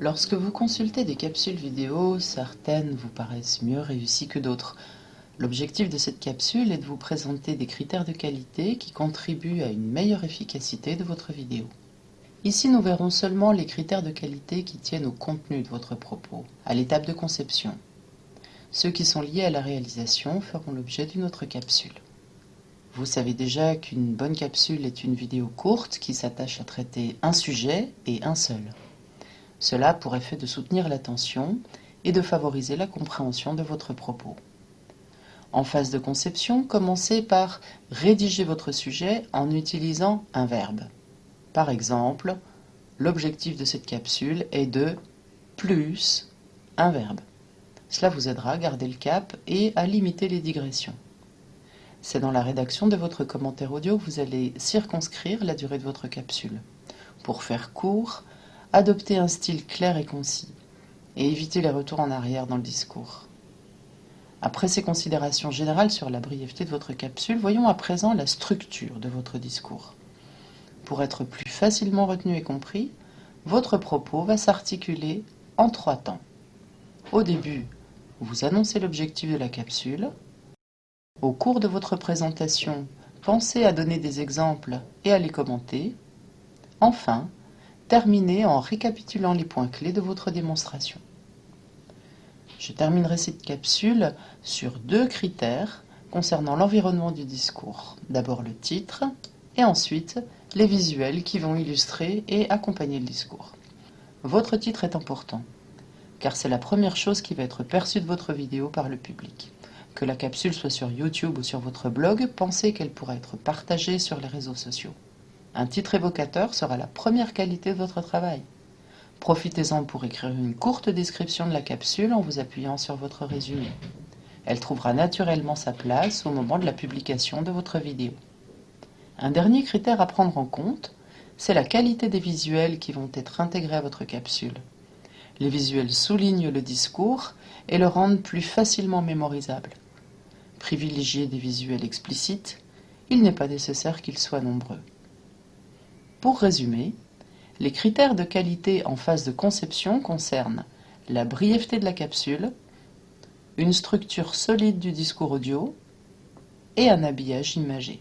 Lorsque vous consultez des capsules vidéo, certaines vous paraissent mieux réussies que d'autres. L'objectif de cette capsule est de vous présenter des critères de qualité qui contribuent à une meilleure efficacité de votre vidéo. Ici, nous verrons seulement les critères de qualité qui tiennent au contenu de votre propos, à l'étape de conception. Ceux qui sont liés à la réalisation feront l'objet d'une autre capsule. Vous savez déjà qu'une bonne capsule est une vidéo courte qui s'attache à traiter un sujet et un seul. Cela a pour effet de soutenir l'attention et de favoriser la compréhension de votre propos. En phase de conception, commencez par rédiger votre sujet en utilisant un verbe. Par exemple, l'objectif de cette capsule est de plus un verbe. Cela vous aidera à garder le cap et à limiter les digressions. C'est dans la rédaction de votre commentaire audio que vous allez circonscrire la durée de votre capsule. Pour faire court, adoptez un style clair et concis et évitez les retours en arrière dans le discours. Après ces considérations générales sur la brièveté de votre capsule, voyons à présent la structure de votre discours. Pour être plus facilement retenu et compris, votre propos va s'articuler en 3 temps. Au début, vous annoncez l'objectif de la capsule. Au cours de votre présentation, pensez à donner des exemples et à les commenter. Enfin, terminez en récapitulant les points clés de votre démonstration. Je terminerai cette capsule sur 2 critères concernant l'environnement du discours. D'abord le titre et ensuite les visuels qui vont illustrer et accompagner le discours. Votre titre est important car c'est la première chose qui va être perçue de votre vidéo par le public. Que la capsule soit sur YouTube ou sur votre blog, pensez qu'elle pourra être partagée sur les réseaux sociaux. Un titre évocateur sera la première qualité de votre travail. Profitez-en pour écrire une courte description de la capsule en vous appuyant sur votre résumé. Elle trouvera naturellement sa place au moment de la publication de votre vidéo. Un dernier critère à prendre en compte, c'est la qualité des visuels qui vont être intégrés à votre capsule. Les visuels soulignent le discours et le rendent plus facilement mémorisable. Privilégiez des visuels explicites, il n'est pas nécessaire qu'ils soient nombreux. Pour résumer, les critères de qualité en phase de conception concernent la brièveté de la capsule, une structure solide du discours audio et un habillage imagé.